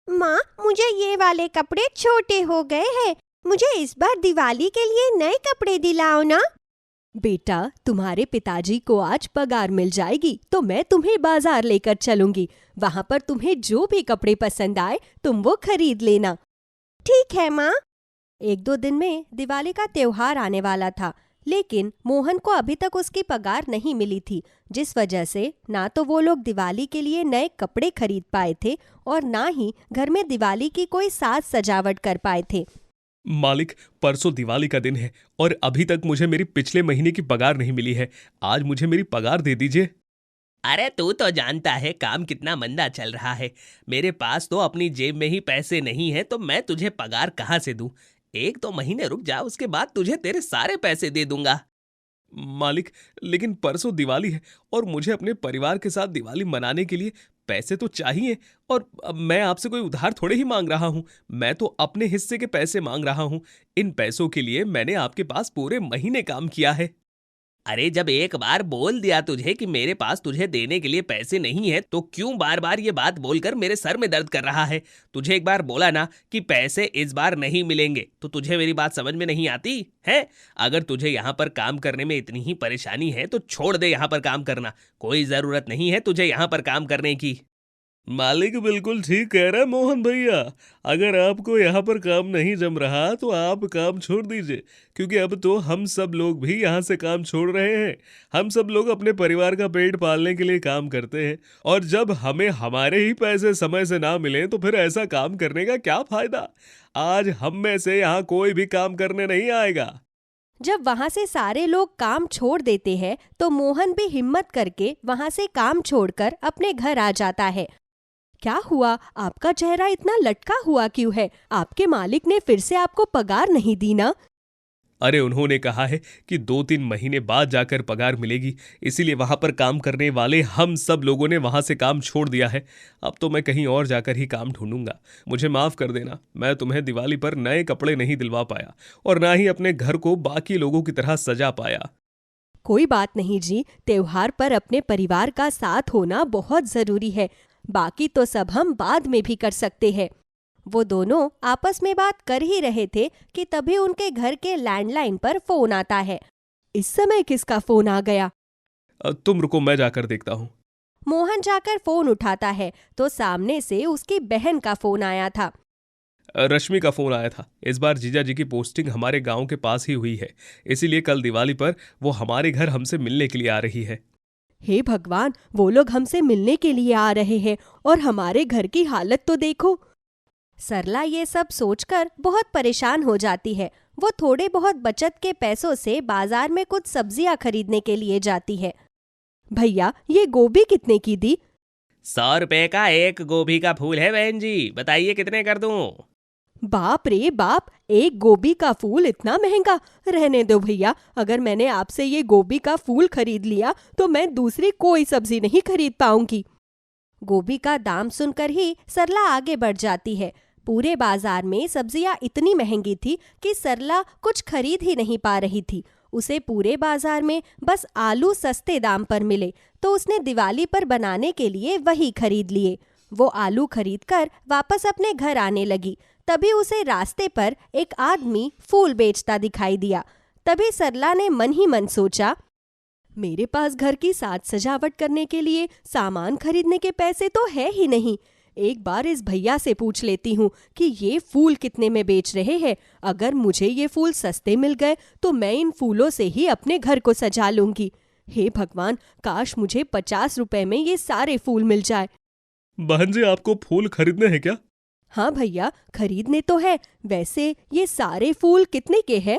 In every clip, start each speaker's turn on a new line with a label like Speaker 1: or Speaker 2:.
Speaker 1: माँ, मुझे ये वाले कपड़े छोटे हो गए हैं। मुझे इस बार दिवाली के लिए नए कपड़े दिलाओ ना।
Speaker 2: बेटा, तुम्हारे पिताजी को आज पगार मिल जाएगी तो मैं तुम्हें बाजार लेकर चलूंगी। वहां पर तुम्हें जो भी कपड़े पसंद आए तुम वो खरीद लेना।
Speaker 1: ठीक है माँ।
Speaker 2: 1-2 दिन में दिवाली का त्योहार आने वाला था, लेकिन मोहन को अभी तक उसकी पगार नहीं मिली थी, जिस वजह से ना तो वो लोग दिवाली के लिए नए कपड़े खरीद पाए थे और ना ही घर में दिवाली की कोई साज सजावट कर पाए थे।
Speaker 3: मालिक, परसों दिवाली का दिन है और अभी तक मुझे मेरी पिछले महीने की पगार नहीं मिली है। आज मुझे मेरी पगार दे दीजिए।
Speaker 4: अरे तू तो जानता है काम कितना मंदा चल रहा है। मेरे पास तो अपनी जेब में ही पैसे नहीं है, तो मैं तुझे पगार कहाँ से दूं। 1-2 महीने रुक जा, उसके बाद तुझे तेरे सारे पैसे दे दूंगा।
Speaker 3: मालिक, लेकिन परसों दिवाली है और मुझे अपने परिवार के साथ दिवाली मनाने के लिए पैसे तो चाहिए। और अब मैं आपसे कोई उधार थोड़े ही मांग रहा हूँ, मैं तो अपने हिस्से के पैसे मांग रहा हूँ। इन पैसों के लिए मैंने आपके पास पूरे महीने काम किया है।
Speaker 4: अरे जब एक बार बोल दिया तुझे कि मेरे पास तुझे देने के लिए पैसे नहीं है, तो क्यों बार बार ये बात बोलकर मेरे सर में दर्द कर रहा है। तुझे एक बार बोला ना कि पैसे इस बार नहीं मिलेंगे, तो तुझे मेरी बात समझ में नहीं आती है। अगर तुझे यहाँ पर काम करने में इतनी ही परेशानी है तो छोड़ दे यहाँ पर काम करना। कोई जरूरत नहीं है तुझे यहाँ पर काम करने की।
Speaker 3: मालिक बिल्कुल ठीक कह रहा है मोहन भैया। अगर आपको यहाँ पर काम नहीं जम रहा तो आप काम छोड़ दीजिए, क्योंकि अब तो हम सब लोग भी यहाँ से काम छोड़ रहे हैं। हम सब लोग अपने परिवार का पेट पालने के लिए काम करते हैं, और जब हमें हमारे ही पैसे समय से ना मिले तो फिर ऐसा काम करने का क्या फायदा। आज हम में से यहाँ कोई भी काम करने नहीं आएगा।
Speaker 2: जब वहां से सारे लोग काम छोड़ देते हैं तो मोहन भी हिम्मत करके वहां से काम छोड़कर अपने घर आ जाता है। क्या हुआ? आपका चेहरा इतना लटका हुआ क्यों है? आपके मालिक ने फिर से आपको पगार नहीं दी ना?
Speaker 3: अरे उन्होंने कहा है कि 2-3 महीने बाद जाकर पगार मिलेगी, इसीलिए वहां पर काम करने वाले हम सब लोगों ने वहां से काम छोड़ दिया है। अब तो मैं कहीं और जाकर ही काम ढूंढूंगा। मुझे माफ कर देना, मैं तुम्हें दिवाली पर नए कपड़े नहीं दिलवा पाया और ना ही अपने घर को बाकी लोगों की तरह सजा पाया।
Speaker 2: कोई बात नहीं जी, त्योहार पर अपने परिवार का साथ होना बहुत जरूरी है। बाकी तो सब हम बाद में भी कर सकते हैं। वो दोनों आपस में बात कर ही रहे थे कि तभी उनके घर के लैंडलाइन पर फोन आता है। इस समय किसका फोन आ गया?
Speaker 3: तुम रुको, मैं जाकर देखता हूँ।
Speaker 2: मोहन जाकर फोन उठाता है तो सामने से उसकी बहन का फोन आया था।
Speaker 3: रश्मि का फोन आया था। इस बार जीजा जी की पोस्टिंग हमारे गांव के पास ही हुई है, इसीलिए कल दिवाली पर वो हमारे घर हमसे मिलने के लिए आ रही है।
Speaker 2: हे भगवान, वो लोग हमसे मिलने के लिए आ रहे हैं और हमारे घर की हालत तो देखो। सरला ये सब सोचकर बहुत परेशान हो जाती है। वो थोड़े बहुत बचत के पैसों से बाजार में कुछ सब्जियां खरीदने के लिए जाती है। भैया, ये गोभी कितने की दी?
Speaker 4: 100 रुपए का एक गोभी का फूल है बहन जी, बताइए कितने कर दूं।
Speaker 2: बाप रे बाप, एक गोभी का फूल इतना महंगा? रहने दो भैया, अगर मैंने आपसे ये गोभी का फूल खरीद लिया तो मैं दूसरी कोई सब्जी नहीं खरीद पाऊंगी। गोभी का दाम सुनकर ही सरला आगे बढ़ जाती है। पूरे बाजार में सब्जियां इतनी महंगी थी कि सरला कुछ खरीद ही नहीं पा रही थी। उसे पूरे बाजार में बस आलू सस्ते दाम पर मिले तो उसने दिवाली पर बनाने के लिए वही खरीद लिए। वो आलू खरीदकर वापस अपने घर आने लगी। तभी उसे रास्ते पर एक आदमी फूल बेचता दिखाई दिया। तभी सरला ने मन ही मन सोचा, मेरे पास घर की साज सजावट करने के लिए सामान खरीदने के पैसे तो है ही नहीं। एक बार इस भैया से पूछ लेती हूँ कि ये फूल कितने में बेच रहे हैं। अगर मुझे ये फूल सस्ते मिल गए तो मैं इन फूलों से ही अपने घर को सजा लूंगी। हे भगवान, काश मुझे 50 रुपए में ये सारे फूल मिल जाए।
Speaker 3: बहन जी, आपको फूल खरीदने हैं क्या?
Speaker 2: हाँ भैया, खरीदने तो है। वैसे ये सारे फूल कितने के हैं?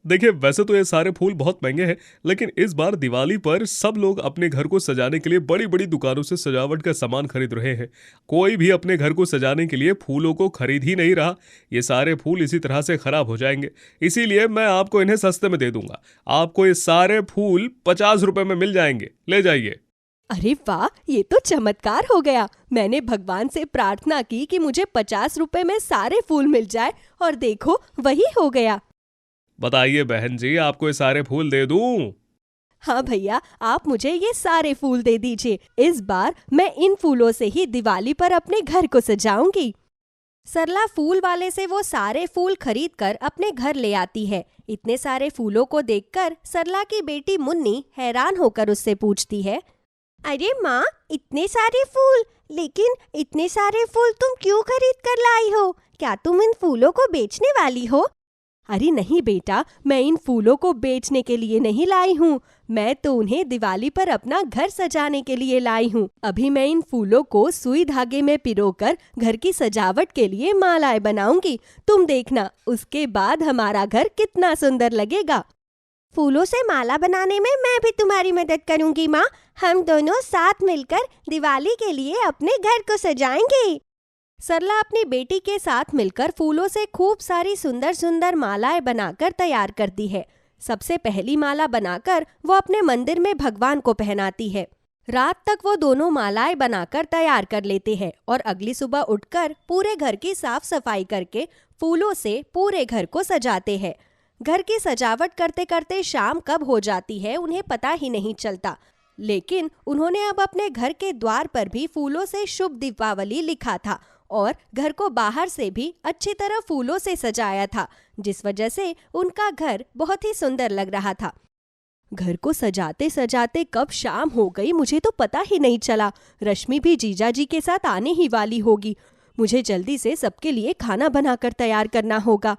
Speaker 3: देखिए, वैसे तो ये सारे फूल बहुत महंगे हैं, लेकिन इस बार दिवाली पर सब लोग अपने घर को सजाने के लिए बड़ी बड़ी दुकानों से सजावट का सामान खरीद रहे हैं। कोई भी अपने घर को सजाने के लिए फूलों को खरीद ही नहीं रहा। ये सारे फूल इसी तरह से खराब हो जाएंगे, इसीलिए मैं आपको इन्हें सस्ते में दे दूंगा। आपको ये सारे फूल 50 रुपए में मिल जाएंगे, ले जाइए।
Speaker 2: अरे वाह, ये तो चमत्कार हो गया। मैंने भगवान से प्रार्थना की कि मुझे 50 रुपए में सारे फूल मिल जाए और देखो वही हो गया।
Speaker 3: बताइए बहन जी, आपको ये सारे फूल दे दूं?
Speaker 2: हाँ भैया, आप मुझे ये सारे फूल दे दीजिए। इस बार मैं इन फूलों से ही दिवाली पर अपने घर को सजाऊंगी। सरला फूल वाले से वो सारे फूल खरीद कर अपने घर ले आती है। इतने सारे फूलों को देखकर सरला की बेटी मुन्नी हैरान होकर उससे पूछती है,
Speaker 1: अरे माँ, इतने सारे फूल, लेकिन इतने सारे फूल तुम क्यों खरीद कर लाई हो? क्या तुम इन फूलों को बेचने वाली हो?
Speaker 2: अरे नहीं बेटा, मैं इन फूलों को बेचने के लिए नहीं लाई हूँ। मैं तो उन्हें दिवाली पर अपना घर सजाने के लिए लाई हूँ। अभी मैं इन फूलों को सुई धागे में पिरोकर घर की सजावट के लिए मालाएं बनाऊंगी। तुम देखना, उसके बाद हमारा घर कितना सुंदर लगेगा।
Speaker 1: फूलों से माला बनाने में मैं भी तुम्हारी मदद करूंगी माँ। हम दोनों साथ मिलकर दिवाली के लिए अपने घर को सजाएंगे।
Speaker 2: सरला अपनी बेटी के साथ मिलकर फूलों से खूब सारी सुंदर सुंदर मालाएं बनाकर तैयार करती है। सबसे पहली माला बनाकर वो अपने मंदिर में भगवान को पहनाती है। रात तक वो दोनों मालाएं बनाकर तैयार कर लेते हैं और अगली सुबह उठकर पूरे घर की साफ सफाई करके फूलों से पूरे घर को सजाते हैं। घर की सजावट करते करते शाम कब हो जाती है उन्हें पता ही नहीं चलता। लेकिन उन्होंने अब अपने घर के द्वार पर भी फूलों से शुभ दीपावली लिखा था और घर को बाहर से भी अच्छी तरह फूलों से सजाया था, जिस वजह से उनका घर बहुत ही सुंदर लग रहा था। घर को सजाते सजाते कब शाम हो गई मुझे तो पता ही नहीं चला। रश्मि भी जीजा जी के साथ आने ही वाली होगी। मुझे जल्दी से सबके लिए खाना बनाकर तैयार करना होगा।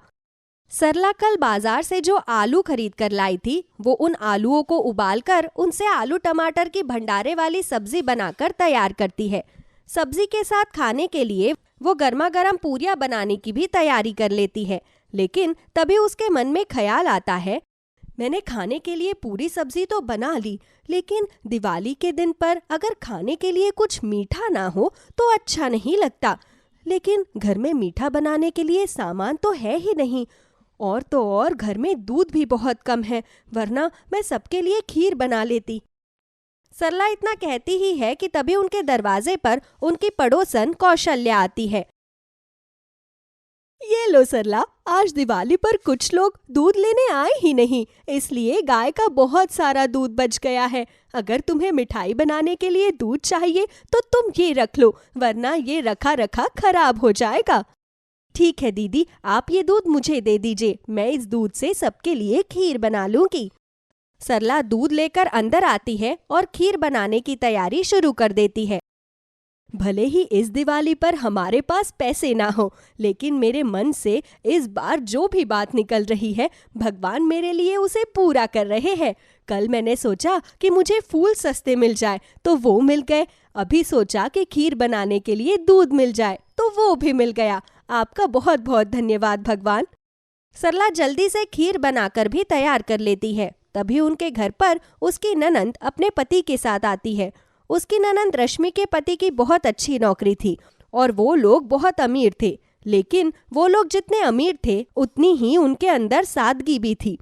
Speaker 2: सरला कल बाजार से जो आलू खरीद कर लाई थी, वो उन आलूओं को उबालकर उनसे आलू टमाटर की भंडारे वाली सब्जी बनाकर तैयार करती है। सब्जी के साथ खाने के लिए वो गर्मा गर्म पूरियां बनाने की भी तैयारी कर लेती है। लेकिन तभी उसके मन में ख्याल आता है, मैंने खाने के लिए पूरी सब्जी तो बना ली, लेकिन दिवाली के दिन पर अगर खाने के लिए कुछ मीठा ना हो तो अच्छा नहीं लगता। लेकिन घर में मीठा बनाने के लिए सामान तो है ही नहीं, और तो और घर में दूध भी बहुत कम है, वरना मैं सबके लिए खीर बना लेती। सरला इतना कहती ही है कि तभी उनके दरवाजे पर उनकी पड़ोसन कौशल्या आती है। ये लो सरला, आज दिवाली पर कुछ लोग दूध लेने आए ही नहीं, इसलिए गाय का बहुत सारा दूध बच गया है। अगर तुम्हें मिठाई बनाने के लिए दूध चाहिए तो तुम ये रख लो, वरना ये रखा रखा खराब हो जाएगा। ठीक है दीदी, आप ये दूध मुझे दे दीजिए, मैं इस दूध से सबके लिए खीर बना लूंगी। सरला दूध लेकर अंदर आती है और खीर बनाने की तैयारी शुरू कर देती है। भले ही इस दिवाली पर हमारे पास पैसे ना हो, लेकिन मेरे मन से इस बार जो भी बात निकल रही है, भगवान मेरे लिए उसे पूरा कर रहे हैं। कल मैंने सोचा कि मुझे फूल सस्ते मिल जाए तो वो मिल गए। अभी सोचा कि खीर बनाने के लिए दूध मिल जाए तो वो भी मिल गया। आपका बहुत बहुत धन्यवाद भगवान। सरला जल्दी से खीर बनाकर भी तैयार कर लेती है। तभी उनके घर पर उसकी ननंद अपने पति के साथ आती है। उसकी ननंद रश्मि के पति की बहुत अच्छी नौकरी थी और वो लोग बहुत अमीर थे, लेकिन वो लोग जितने अमीर थे उतनी ही उनके अंदर सादगी भी थी।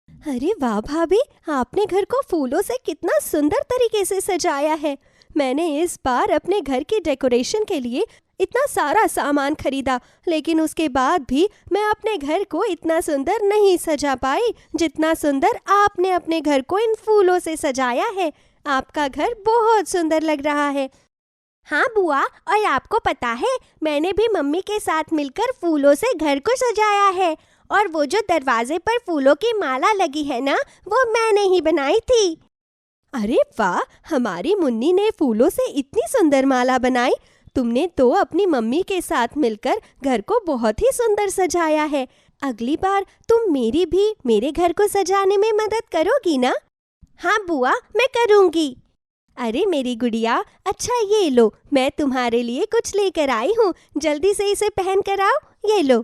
Speaker 2: अरे वाह भाभी, आपने घर को फूलों से कितना सुंदर तरीके से सजाया है। मैंने इस बार अपने घर की डेकोरेशन के लिए इतना सारा सामान खरीदा, लेकिन उसके बाद भी मैं अपने घर को इतना सुंदर नहीं सजा पाई जितना सुंदर आपने अपने घर को इन फूलों से सजाया है। आपका घर बहुत सुंदर लग रहा है।
Speaker 1: हाँ बुआ, और आपको पता है, मैंने भी मम्मी के साथ मिलकर फूलों से घर को सजाया है। और वो जो दरवाजे पर फूलों की माला लगी है ना, वो मैंने ही बनाई थी।
Speaker 2: अरे वाह, हमारी मुन्नी ने फूलों से इतनी सुंदर माला बनाई। तुमने तो अपनी मम्मी के साथ मिलकर घर को बहुत ही सुंदर सजाया है। अगली बार तुम मेरी भी मेरे घर को सजाने में मदद करोगी ना?
Speaker 1: हाँ बुआ, मैं करूँगी।
Speaker 2: अरे मेरी गुड़िया, अच्छा ये लो, मैं तुम्हारे लिए कुछ लेकर आई हूँ, जल्दी से इसे पहन कर आओ। ये लो।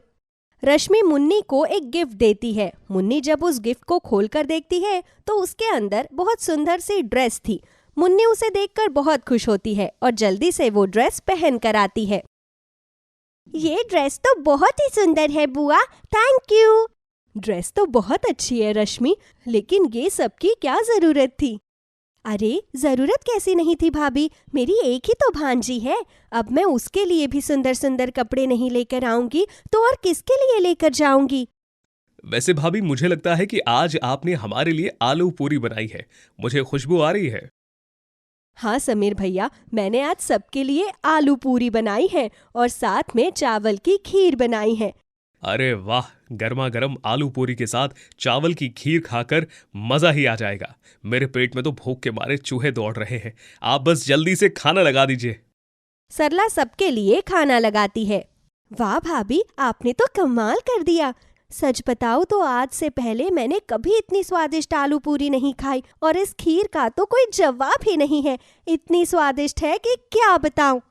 Speaker 2: रश्मि मुन्नी को एक गिफ्ट देती है। मुन्नी जब उस गिफ्ट को खोलकर देखती है तो उसके अंदर बहुत सुंदर सी ड्रेस थी। मुन्नी उसे देखकर बहुत खुश होती है और जल्दी से वो ड्रेस पहन कर आती है।
Speaker 1: ये ड्रेस तो बहुत ही सुंदर है बुआ, थैंक यू।
Speaker 2: ड्रेस तो बहुत अच्छी है रश्मि, लेकिन ये सब की क्या जरूरत थी? अरे जरूरत कैसी नहीं थी भाभी, मेरी एक ही तो भांजी है। अब मैं उसके लिए भी सुंदर सुंदर कपड़े नहीं लेकर आऊंगी तो और किसके लिए लेकर जाऊंगी?
Speaker 3: वैसे भाभी, मुझे लगता है कि आज आपने हमारे लिए आलू पूरी बनाई है। मुझे खुशबू आ रही है।
Speaker 2: हाँ समीर भैया, मैंने आज सबके लिए आलू पूरी बनाई है और साथ में चावल की खीर बनाई है।
Speaker 3: अरे वाह, गर्मा गर्म आलू पूरी के साथ चावल की खीर खाकर मजा ही आ जाएगा। मेरे पेट में तो भूख के मारे चूहे दौड़ रहे हैं। आप बस जल्दी से खाना लगा दीजिए।
Speaker 1: सरला सबके लिए खाना लगाती है।
Speaker 2: वाह भाभी, आपने तो कमाल कर दिया। सच बताओ तो आज से पहले मैंने कभी इतनी स्वादिष्ट आलू पूरी नहीं खाई और इस खीर का तो कोई जवाब ही नहीं है। इतनी स्वादिष्ट है कि क्या बताऊं।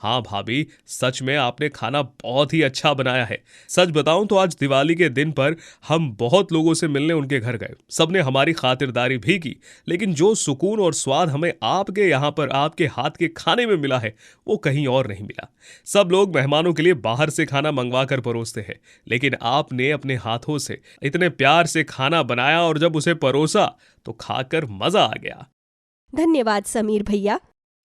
Speaker 3: हाँ भाभी, सच में आपने खाना बहुत ही अच्छा बनाया है। सच बताऊं तो आज दिवाली के दिन पर हम बहुत लोगों से मिलने उनके घर गए। सबने हमारी खातिरदारी भी की, लेकिन जो सुकून और स्वाद हमें आपके यहाँ पर आपके हाथ के खाने में मिला है वो कहीं और नहीं मिला। सब लोग मेहमानों के लिए बाहर से खाना मंगवा कर परोसते हैं, लेकिन आपने अपने हाथों से इतने प्यार से खाना बनाया और जब उसे परोसा तो खाकर मजा आ गया।
Speaker 2: धन्यवाद समीर भैया।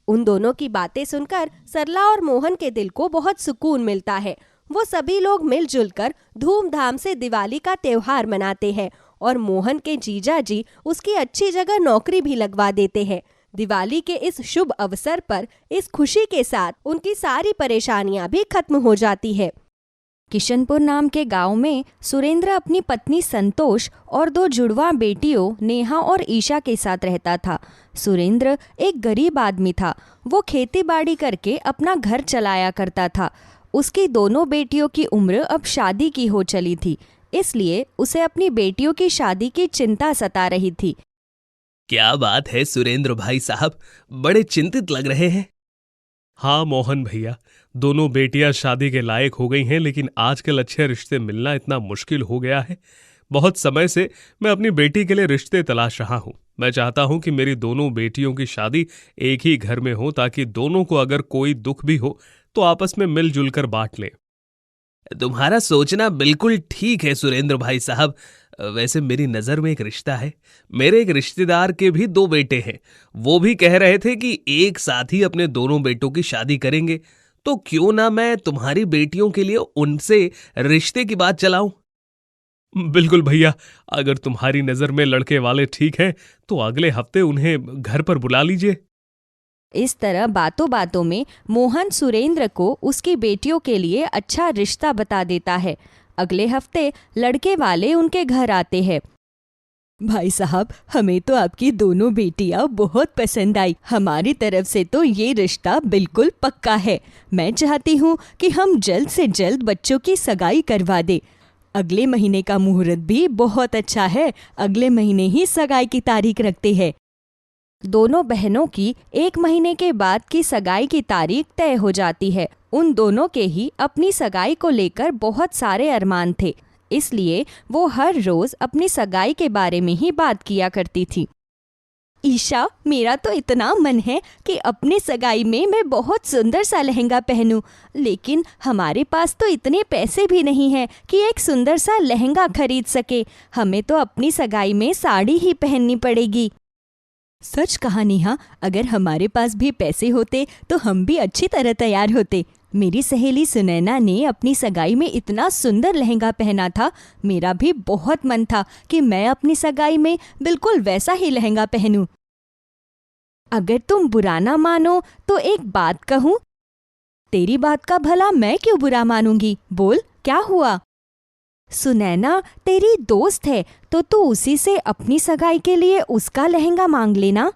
Speaker 1: उन दोनों की बातें सुनकर सरला और मोहन के दिल को बहुत सुकून मिलता है। वो सभी लोग मिलजुल कर धूमधाम से दिवाली का त्योहार मनाते हैं और मोहन के जीजा जी उसकी अच्छी जगह नौकरी भी लगवा देते हैं। दिवाली के इस शुभ अवसर पर इस खुशी के साथ उनकी सारी परेशानियां भी खत्म हो जाती है।
Speaker 5: किशनपुर नाम के गांव में सुरेंद्र अपनी पत्नी संतोष और 2 जुड़वा बेटियों नेहा और ईशा के साथ रहता था। सुरेंद्र एक गरीब आदमी था। वो खेती बाड़ी करके अपना घर चलाया करता था। उसकी दोनों बेटियों की उम्र अब शादी की हो चली थी, इसलिए उसे अपनी बेटियों की शादी की चिंता सता रही थी।
Speaker 4: क्या बात है सुरेंद्र भाई साहब, बड़े चिंतित लग रहे हैं।
Speaker 3: हाँ मोहन भैया, दोनों बेटियां शादी के लायक हो गई हैं, लेकिन आजकल अच्छे रिश्ते मिलना इतना मुश्किल हो गया है। बहुत समय से मैं अपनी बेटी के लिए रिश्ते तलाश रहा हूँ। मैं चाहता हूँ कि मेरी दोनों बेटियों की शादी एक ही घर में हो, ताकि दोनों को अगर कोई दुख भी हो तो आपस में मिलजुल कर बांट लें।
Speaker 4: तुम्हारा सोचना बिल्कुल ठीक है सुरेंद्र भाई साहब। वैसे मेरी नज़र में एक रिश्ता है। मेरे एक रिश्तेदार के भी 2 बेटे हैं। वो भी कह रहे थे कि एक साथ ही अपने दोनों बेटों की शादी करेंगे, तो क्यों ना मैं तुम्हारी बेटियों के लिए उनसे रिश्ते की बात चलाऊं।
Speaker 3: बिल्कुल भैया, अगर तुम्हारी नज़र में लड़के वाले ठीक हैं तो अगले हफ्ते उन्हें घर पर बुला लीजिए।
Speaker 5: इस तरह बातों बातों में मोहन सुरेंद्र को उसकी बेटियों के लिए अच्छा रिश्ता बता देता है। अगले हफ्ते लड़के वाले उनके घर आते हैं।
Speaker 2: भाई साहब, हमें तो आपकी दोनों बेटियां बहुत पसंद आई। हमारी तरफ से तो ये रिश्ता बिल्कुल पक्का है। मैं चाहती हूँ कि हम जल्द से जल्द बच्चों की सगाई करवा दे। अगले महीने का मुहूर्त भी बहुत अच्छा है। अगले महीने ही सगाई की तारीख रखते हैं।
Speaker 5: दोनों बहनों की 1 महीने के बाद की सगाई की तारीख तय हो जाती है। उन दोनों के ही अपनी सगाई को लेकर बहुत सारे अरमान थे, इसलिए वो हर रोज अपनी सगाई के बारे में ही बात किया करती थी।
Speaker 2: ईशा, मेरा तो इतना मन है कि अपनी सगाई में मैं बहुत सुंदर सा लहंगा पहनूं, लेकिन हमारे पास तो इतने पैसे भी नहीं हैं कि एक सुंदर सा लहंगा खरीद सके। हमें तो अपनी सगाई में साड़ी ही पहननी पड़ेगी। सच कहा नेहा, अगर हमारे पास भी पैसे होते तो हम भी अच्छी तरह तैयार होते। मेरी सहेली सुनैना ने अपनी सगाई में इतना सुंदर लहंगा पहना था। मेरा भी बहुत मन था कि मैं अपनी सगाई में बिल्कुल वैसा ही लहंगा पहनूं। अगर तुम बुरा ना मानो तो एक बात कहूं। तेरी बात का भला मैं क्यों बुरा मानूंगी? बोल, क्या हुआ? सुनैना तेरी दोस्त है, तो तू उसी से अपनी सगाई के लिए उसका लहंगा मांग लेना।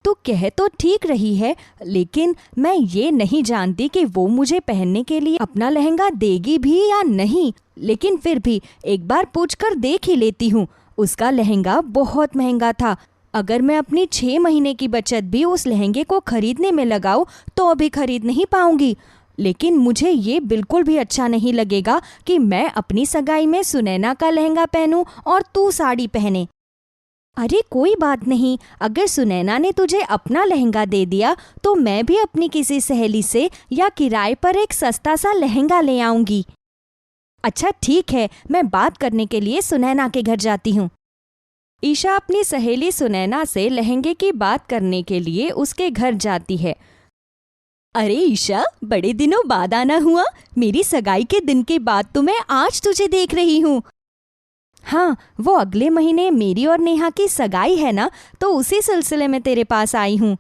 Speaker 2: तू कह तो ठीक रही है, लेकिन मैं ये नहीं जानती कि वो मुझे पहनने के लिए अपना लहंगा देगी भी या नहीं। लेकिन फिर भी एक बार पूछकर देख ही लेती हूँ। उसका लहंगा बहुत महंगा था। अगर मैं अपनी 6 महीने की बचत भी उस लहंगे को खरीदने में लगाऊं तो अभी खरीद नहीं पाऊंगी। लेकिन मुझे ये बिल्कुल भी अच्छा नहीं लगेगा कि मैं अपनी सगाई में सुनैना का लहंगा पहनूं और तू साड़ी पहने। अरे कोई बात नहीं, अगर सुनैना ने तुझे अपना लहंगा दे दिया तो मैं भी अपनी किसी सहेली से या किराए पर एक सस्ता सा लहंगा ले आऊंगी। अच्छा ठीक है, मैं बात करने के लिए सुनैना के घर जाती हूँ। ईशा अपनी सहेली सुनैना से लहंगे की बात करने के लिए उसके घर जाती है। अरे ईशा, बड़े दिनों बाद आना हुआ। मेरी सगाई के दिन के बाद तो मैं आज तुझे देख रही हूँ। हाँ, वो अगले महीने मेरी और नेहा की सगाई है ना, तो उसी सिलसिले में तेरे पास आई हूँ।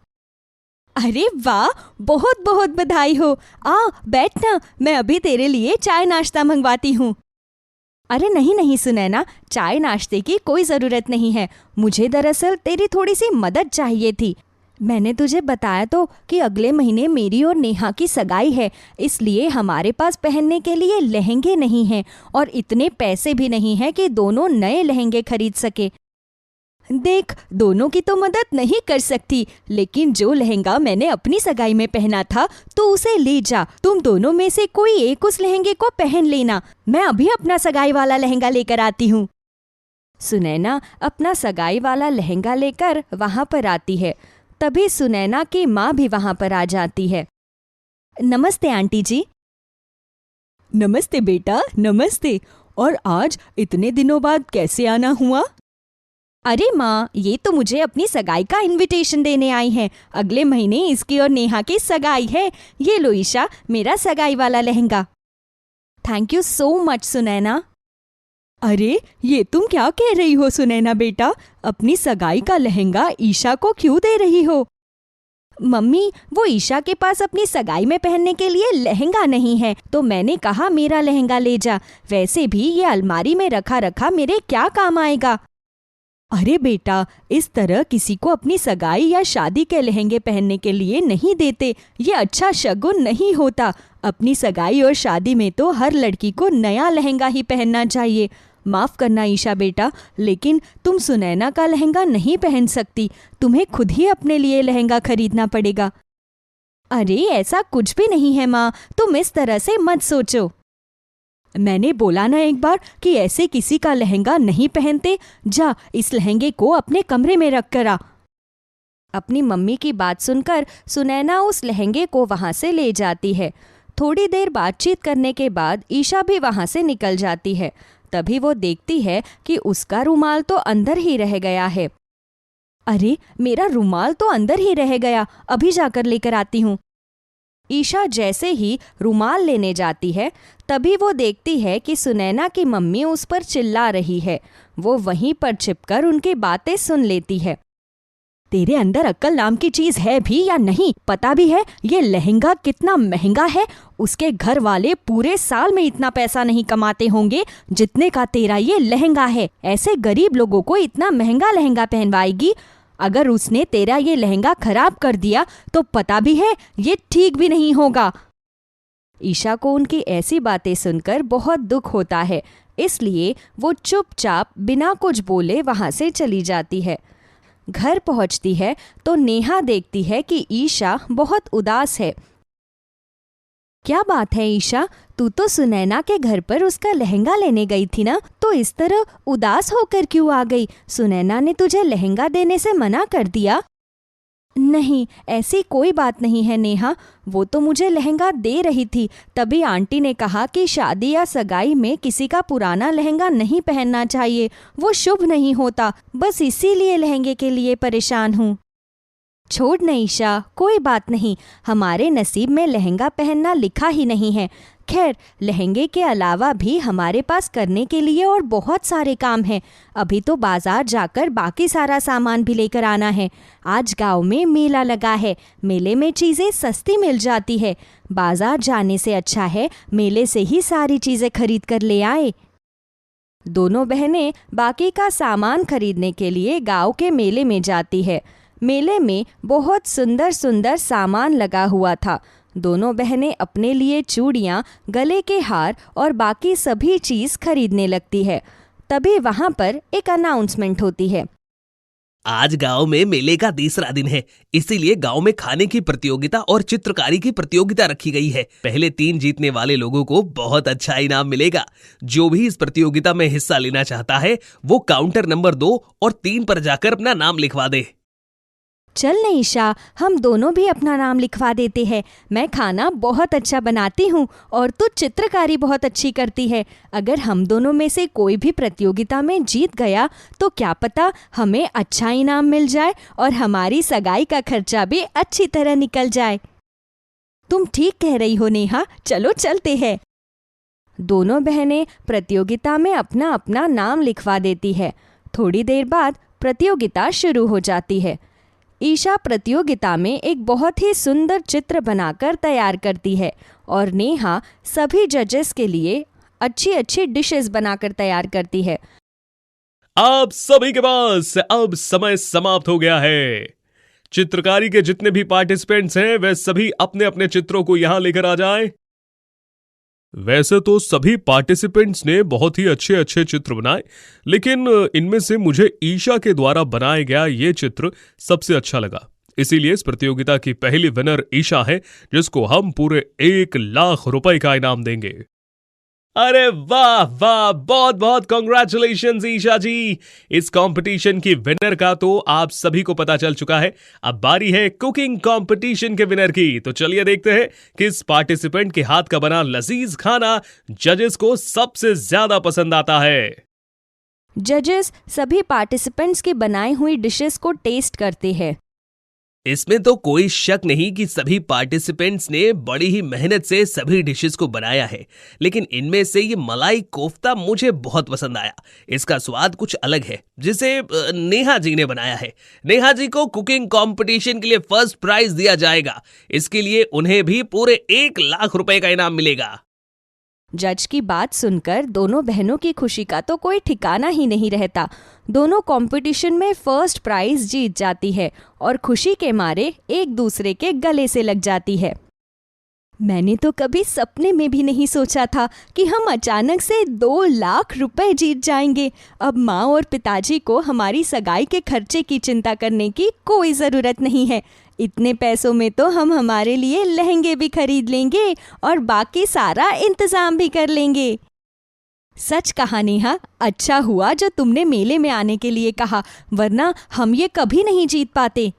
Speaker 5: अरे वाह, बहुत बहुत बधाई हो। आ बैठ ना, मैं अभी तेरे लिए चाय नाश्ता मंगवाती हूँ। अरे नहीं नहीं सुनैना, चाय नाश्ते की कोई ज़रूरत नहीं है। मुझे दरअसल तेरी थोड़ी सी मदद चाहिए थी। मैंने तुझे बताया तो कि अगले महीने मेरी और नेहा की सगाई है, इसलिए हमारे पास पहनने के लिए लहंगे नहीं हैं और इतने पैसे भी नहीं हैं कि दोनों नए लहंगे खरीद सके। देख, दोनों की तो मदद नहीं कर सकती, लेकिन जो लहंगा मैंने अपनी सगाई में पहना था तो उसे ले जा। तुम दोनों में से कोई एक उस लहंगे को पहन लेना। मैं अभी अपना सगाई वाला लहंगा लेकर आती हूँ। सुनैना अपना सगाई वाला लहंगा लेकर वहाँ पर आती है। तभी सुनैना की माँ भी वहाँ पर आ जाती है। नमस्ते आंटी जी।
Speaker 2: नमस्ते बेटा, नमस्ते। और आज इतने दिनों बाद कैसे आना हुआ?
Speaker 5: अरे माँ, ये तो मुझे अपनी सगाई का इनविटेशन देने आई हैं। अगले महीने इसकी और नेहा की सगाई है। ये लो ईशा, मेरा सगाई वाला lehenga. Thank you so much Sunaina.
Speaker 2: अरे ये तुम क्या कह रही हो सुनैना बेटा? अपनी सगाई का लहंगा ईशा को क्यों दे रही हो?
Speaker 5: मम्मी, वो ईशा के पास अपनी सगाई में पहनने के लिए लहंगा नहीं है, तो मैंने कहा मेरा लहंगा ले जा। वैसे भी ये अलमारी में रखा रखा मेरे क्या काम आएगा।
Speaker 2: अरे बेटा, इस तरह किसी को अपनी सगाई या शादी के लहंगे पहनने के लिए नहीं देते। ये अच्छा शगुन नहीं होता। अपनी सगाई और शादी में तो हर लड़की को नया लहंगा ही पहनना चाहिए। माफ़ करना ईशा बेटा, लेकिन तुम सुनैना का लहंगा नहीं पहन सकती। तुम्हें खुद ही अपने लिए लहंगा खरीदना पड़ेगा।
Speaker 5: अरे ऐसा कुछ भी नहीं है माँ, तुम इस तरह से मत सोचो।
Speaker 2: मैंने बोला ना एक बार कि ऐसे किसी का लहंगा नहीं पहनते। जा, इस लहंगे को अपने कमरे में रख कर आ।
Speaker 5: अपनी मम्मी की बात सुनकर सुनैना उस लहंगे को वहाँ से ले जाती है। थोड़ी देर बातचीत करने के बाद ईशा भी वहाँ से निकल जाती है। तभी वो देखती है कि उसका रुमाल तो अंदर ही रह गया है। अरे, मेरा रुमाल तो अंदर ही रह गया, अभी जाकर लेकर आती हूँ। ईशा जैसे ही रुमाल लेने जाती है, तभी वो देखती है कि सुनैना की मम्मी उस पर चिल्ला रही है। वो वहीं पर छिपकर उनकी बातें सुन लेती है।
Speaker 2: तेरे अंदर अक्ल नाम की चीज है भी या नहीं? पता भी है ये लहंगा कितना महंगा है? उसके घर वाले पूरे साल में इतना पैसा नहीं कमाते होंगे जितने का तेरा ये लहंगा है। ऐसे गरीब लोगों को इतना महंगा लहंगा पहनवाएगी? अगर उसने तेरा ये लहंगा खराब कर दिया तो पता भी है ये ठीक भी नहीं होगा।
Speaker 5: ईशा को उनकी ऐसी बातें सुनकर बहुत दुख होता है, इसलिए वो चुपचाप बिना कुछ बोले वहाँ से चली जाती है। घर पहुँचती है तो नेहा देखती है कि ईशा बहुत उदास है। क्या बात है ईशा, तू तो सुनैना के घर पर उसका लहंगा लेने गई थी ना, तो इस तरह उदास होकर क्यों आ गई? सुनैना ने तुझे लहंगा देने से मना कर दिया? नहीं, ऐसी कोई बात नहीं है नेहा, वो तो मुझे लहंगा दे रही थी। तभी आंटी ने कहा कि शादी या सगाई में किसी का पुराना लहंगा नहीं पहनना चाहिए, वो शुभ नहीं होता। बस इसीलिए लहंगे के लिए परेशान हूँ। छोड़ न ईशा, कोई बात नहीं, हमारे नसीब में लहंगा पहनना लिखा ही नहीं है। खैर, लहंगे के अलावा भी हमारे पास करने के लिए और बहुत सारे काम हैं। अभी तो बाजार जाकर बाकी सारा सामान भी लेकर आना है। आज गांव में मेला लगा है, मेले में चीज़ें सस्ती मिल जाती है। बाजार जाने से अच्छा है मेले से ही सारी चीज़ें खरीद कर ले आए। दोनों बहनें बाकी का सामान खरीदने के लिए गांव के मेले में जाती है। मेले में बहुत सुंदर सुंदर सामान लगा हुआ था। दोनों बहनें अपने लिए चूड़ियाँ, गले के हार और बाकी सभी चीज़ खरीदने लगती है। तभी वहाँ पर एक अनाउंसमेंट होती है।
Speaker 4: आज गांव में मेले का तीसरा दिन है, इसीलिए गांव में खाने की प्रतियोगिता और चित्रकारी की प्रतियोगिता रखी गई है। पहले 3 जीतने वाले लोगों को बहुत अच्छा इनाम मिलेगा। जो भी इस प्रतियोगिता में हिस्सा लेना चाहता है वो काउंटर नंबर 2 और 3 पर जाकर अपना नाम लिखवा दे।
Speaker 5: चल न ईशा, हम दोनों भी अपना नाम लिखवा देते हैं। मैं खाना बहुत अच्छा बनाती हूँ और तू चित्रकारी बहुत अच्छी करती है। अगर हम दोनों में से कोई भी प्रतियोगिता में जीत गया तो क्या पता हमें अच्छा इनाम मिल जाए और हमारी सगाई का खर्चा भी अच्छी तरह निकल जाए। तुम ठीक कह रही हो नेहा, चलो चलते हैं। दोनों बहनें प्रतियोगिता में अपना अपना नाम लिखवा देती है। थोड़ी देर बाद प्रतियोगिता शुरू हो जाती है। ईशा प्रतियोगिता में एक बहुत ही सुंदर चित्र बनाकर तैयार करती है और नेहा सभी जजेस के लिए अच्छी अच्छी डिशेस बनाकर तैयार करती है।
Speaker 3: आप सभी के पास अब समय समाप्त हो गया है। चित्रकारी के जितने भी पार्टिसिपेंट्स हैं वे सभी अपने अपने चित्रों को यहां लेकर आ जाएं। वैसे तो सभी पार्टिसिपेंट्स ने बहुत ही अच्छे अच्छे चित्र बनाए, लेकिन इनमें से मुझे ईशा के द्वारा बनाया गया ये चित्र सबसे अच्छा लगा। इसीलिए इस प्रतियोगिता की पहली विनर ईशा है, जिसको हम पूरे 1,00,000 रुपए का इनाम देंगे। अरे वाह वाह, बहुत बहुत कॉन्ग्रेचुलेशंस ईशा जी। इस कंपटीशन की विनर का तो आप सभी को पता चल चुका है। अब बारी है कुकिंग कंपटीशन के विनर की। तो चलिए देखते हैं किस पार्टिसिपेंट के हाथ का बना लजीज खाना जजेस को सबसे ज्यादा पसंद आता है।
Speaker 5: जजेस सभी पार्टिसिपेंट्स की बनाई हुई डिशेस को टेस्ट करते हैं।
Speaker 4: इसमें तो कोई शक नहीं कि सभी पार्टिसिपेंट्स ने बड़ी ही मेहनत से सभी डिशेस को बनाया है, लेकिन इनमें से ये मलाई कोफ्ता मुझे बहुत पसंद आया। इसका स्वाद कुछ अलग है, जिसे नेहा जी ने बनाया है। नेहा जी को कुकिंग कंपटीशन के लिए फर्स्ट प्राइज दिया जाएगा। इसके लिए उन्हें भी पूरे 1,00,000 रुपए का इनाम मिलेगा।
Speaker 5: जज की बात सुनकर दोनों बहनों की खुशी का तो कोई ठिकाना ही नहीं रहता। दोनों कंपटीशन में फर्स्ट प्राइज जीत जाती है और खुशी के मारे एक दूसरे के गले से लग जाती है। मैंने तो कभी सपने में भी नहीं सोचा था कि हम अचानक से 2,00,000 रुपए जीत जाएंगे। अब माँ और पिताजी को हमारी सगाई के खर्चे की चिंता करने की कोई ज़रूरत नहीं है। इतने पैसों में तो हम हमारे लिए लहंगे भी खरीद लेंगे और बाकी सारा इंतजाम भी कर लेंगे। सच कहा नेहा, अच्छा हुआ जो तुमने मेले में आने के लिए कहा, वरना हम ये कभी नहीं जीत पाते।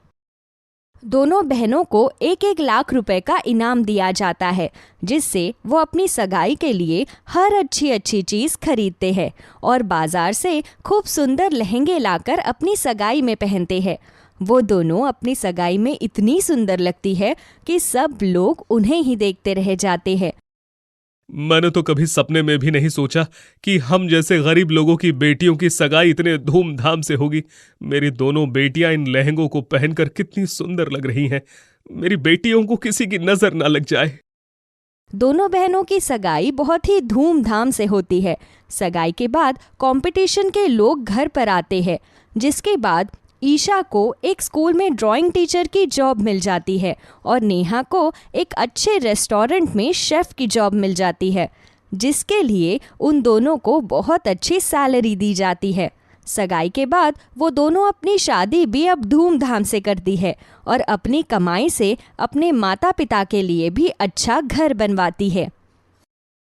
Speaker 5: दोनों बहनों को 1,00,000 रुपए का इनाम दिया जाता है, जिससे वो अपनी सगाई के लिए हर अच्छी अच्छी चीज़ खरीदते हैं और बाजार से खूब सुंदर लहंगे लाकर अपनी सगाई में पहनते हैं। वो दोनों अपनी सगाई में इतनी सुंदर लगती है कि सब लोग उन्हें ही देखते रह जाते हैं।
Speaker 3: मैंने तो कभी सपने में भी नहीं सोचा कि हम जैसे गरीब लोगों की बेटियों की सगाई इतने धूमधाम से होगी। मेरी दोनों बेटियां इन लहंगों को पहनकर कितनी सुंदर लग रही हैं। मेरी बेटियों को किसी की नजर न लग जाए।
Speaker 5: दोनों बहनों की सगाई बहुत ही धूमधाम से होती है। सगाई के बाद कंपटीशन के लोग घर पर आते हैं, जिसके बाद ईशा को एक स्कूल में ड्राइंग टीचर की जॉब मिल जाती है और नेहा को एक अच्छे रेस्टोरेंट में शेफ की जॉब मिल जाती है, जिसके लिए उन दोनों को बहुत अच्छी सैलरी दी जाती है। सगाई के बाद वो दोनों अपनी शादी भी अब धूमधाम से करती है और अपनी कमाई से अपने माता पिता के लिए भी अच्छा घर बनवाती है।